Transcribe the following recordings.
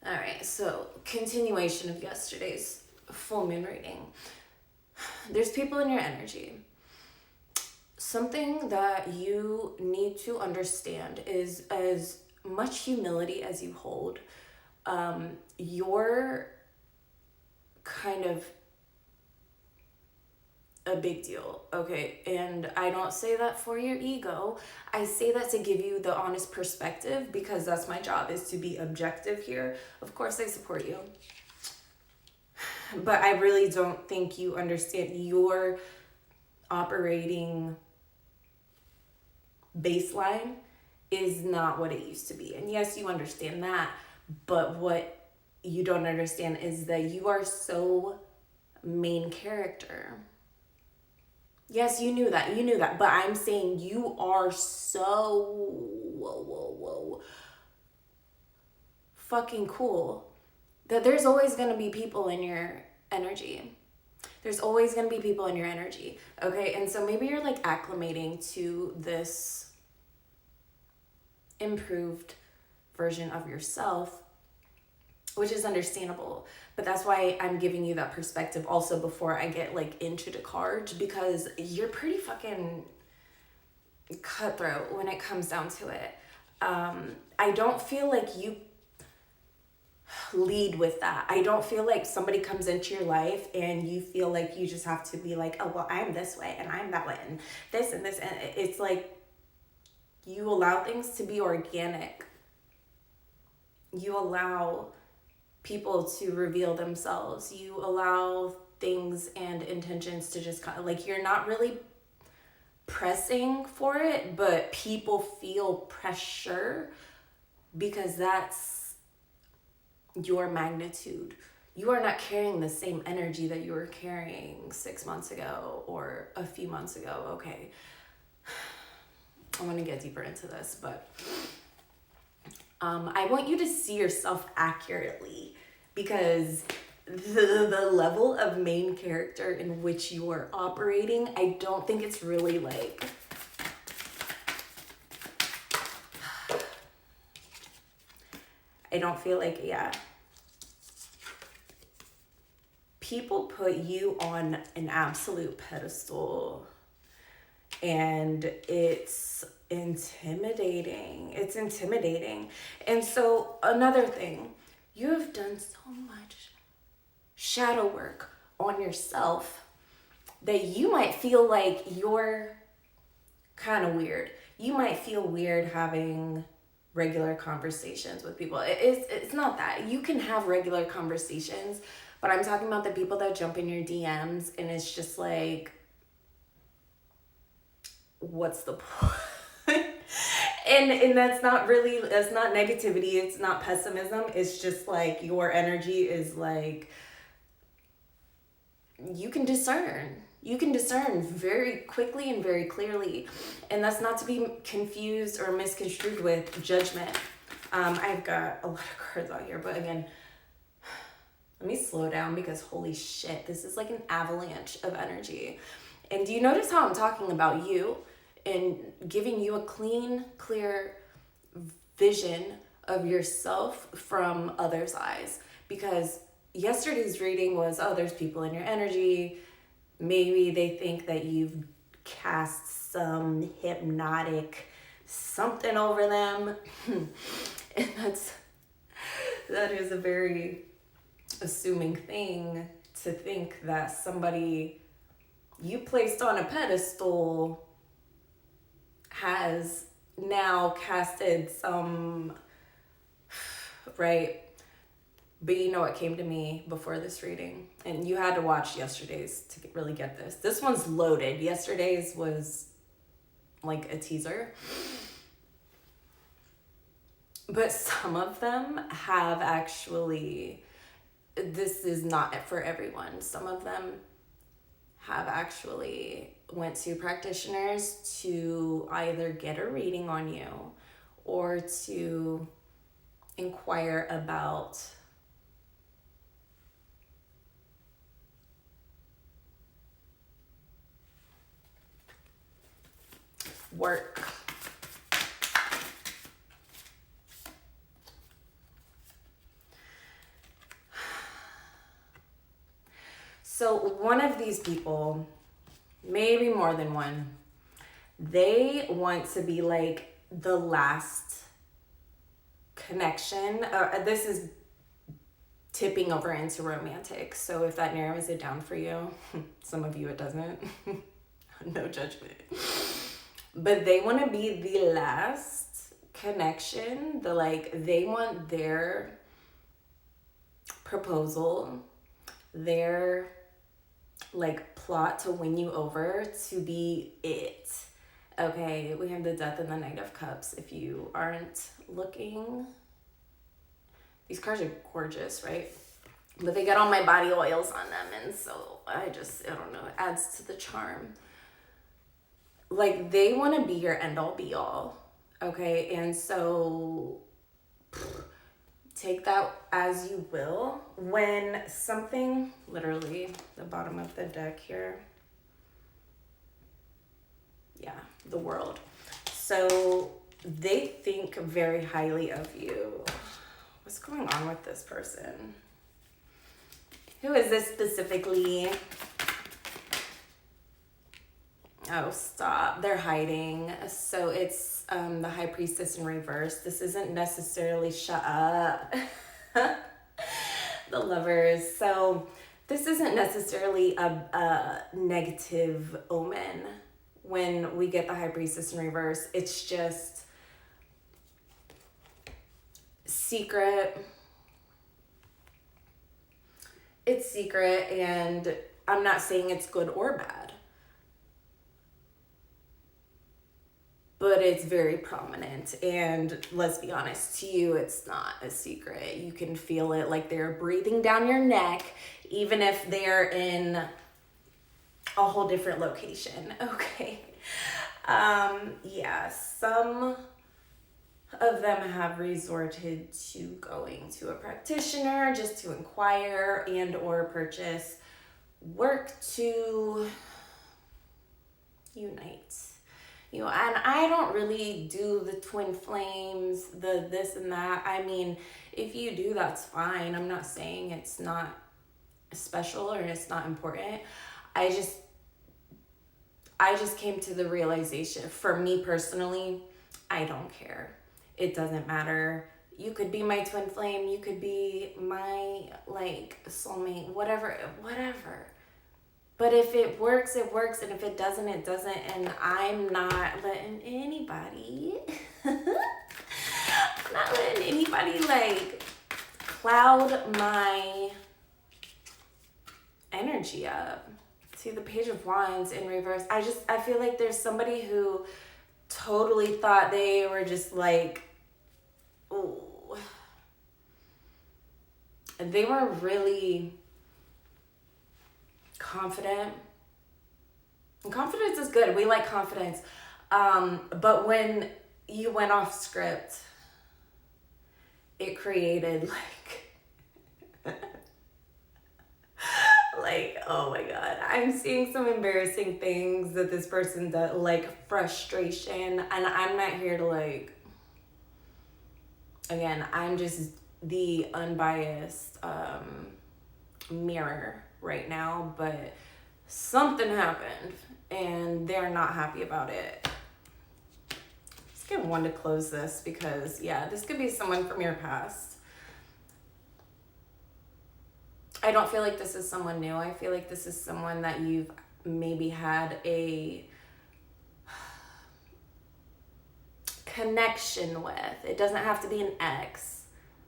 All right, so continuation of yesterday's full moon reading. There's people in your energy. Something that you need to understand is, as much humility as you hold, you're kind of a big deal, okay? And I don't say that for your ego. I say that to give you the honest perspective, because that's my job, is to be objective here. Of course, I support you, but I really don't think you understand your operating baseline is not what it used to be. And yes, you understand that, but what you don't understand is that you are so main character. Yes, you knew that, but I'm saying you are so fucking cool that there's always gonna be people in your energy. There's always gonna be people in your energy, okay? And so maybe you're like acclimating to this improved version of yourself, which is understandable. But that's why I'm giving you that perspective also before I get like into the cards, because you're pretty fucking cutthroat when it comes down to it. I don't feel like you lead with that. I don't feel like somebody comes into your life and you feel like you just have to be like, oh, well, I'm this way and I'm that way and this and this. And it's like you allow things to be organic. You allow people to reveal themselves. You allow things and intentions to just kind of like, you're not really pressing for it, but people feel pressure because that's your magnitude. You are not carrying the same energy that you were carrying 6 months ago or a few months ago. Okay, I want to get deeper into this, but I want you to see yourself accurately, because the level of main character in which you are operating, I don't think it's really like, I don't feel like, yeah. People put you on an absolute pedestal and it's intimidating. It's intimidating. And so another thing, you have done so much shadow work on yourself that you might feel like you're kind of weird. You might feel weird having regular conversations with people. It's not that. You can have regular conversations, but I'm talking about the people that jump in your DMs and it's just like, what's the point? and that's not negativity, it's not pessimism, it's just like your energy is like, you can discern very quickly and very clearly, and that's not to be confused or misconstrued with judgment. I've got a lot of cards out here, but again, let me slow down because holy shit, this is like an avalanche of energy. And do you notice how I'm talking about you and giving you a clean, clear vision of yourself from others' eyes? Because yesterday's reading was, oh, there's people in your energy. Maybe they think that you've cast some hypnotic something over them. And that is a very assuming thing to think that somebody you placed on a pedestal has now casted some, right? But you know what came to me before this reading, and you had to watch yesterday's to really get this. This one's loaded. Yesterday's was like a teaser. But some of them have actually, this is not for everyone. Some of them have actually went to practitioners to either get a reading on you or to inquire about work. So one of these people, maybe more than one, they want to be like the last connection. This is tipping over into romantic. So if that narrows it down for you, some of you it doesn't. No judgment. But they want to be the last connection. They want their proposal, their plot to win you over to be it. Okay, we have the Death and the Knight of Cups. If you aren't looking, these cards are gorgeous, right? But they got all my body oils on them, and so I don't know, it adds to the charm. They want to be your end-all be-all, okay? And so take that as you will. When something, literally, the bottom of the deck here, yeah, the World. So they think very highly of you. What's going on with this person? Who is this specifically? Oh, stop. They're hiding. So it's the High Priestess in reverse. This isn't necessarily shut up. The Lovers. So this isn't necessarily a negative omen when we get the High Priestess in reverse. It's just secret. It's secret, and I'm not saying it's good or bad, but it's very prominent. And let's be honest, to you, it's not a secret. You can feel it, like they're breathing down your neck, even if they're in a whole different location. Okay. Yeah, some of them have resorted to going to a practitioner just to inquire and or purchase work to unite. And I don't really do the twin flames, the this and that. I mean, if you do, that's fine. I'm not saying it's not special or it's not important. I just came to the realization, for me personally, I don't care. It doesn't matter. You could be my twin flame. You could be my soulmate, whatever. But if it works, it works. And if it doesn't, it doesn't. And I'm not letting anybody, cloud my energy up. See the Page of Wands in reverse. I feel like there's somebody who totally thought they were just ooh. And they were really confident. And confidence is good. We like confidence. But when you went off script, it created oh my God, I'm seeing some embarrassing things that this person does, frustration. And I'm not here to again, I'm just the unbiased mirror right now, but something happened and they're not happy about it. Let's get one to close this, because yeah, this could be someone from your past. I don't feel like this is someone new. I feel like this is someone that you've maybe had a connection with. It doesn't have to be an ex,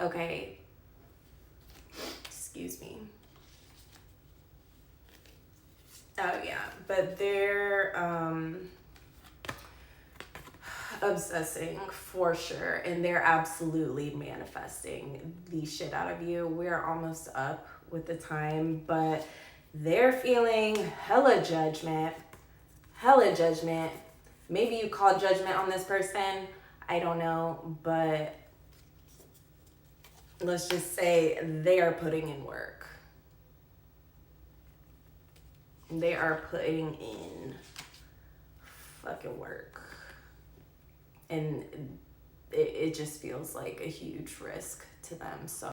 okay? Excuse me. Oh yeah, but they're obsessing for sure, and they're absolutely manifesting the shit out of you. We're almost up with the time, but they're feeling hella judgment. Maybe you call judgment on this person, I don't know, but let's just say they are putting in work. They are putting in fucking work. And it just feels like a huge risk to them. So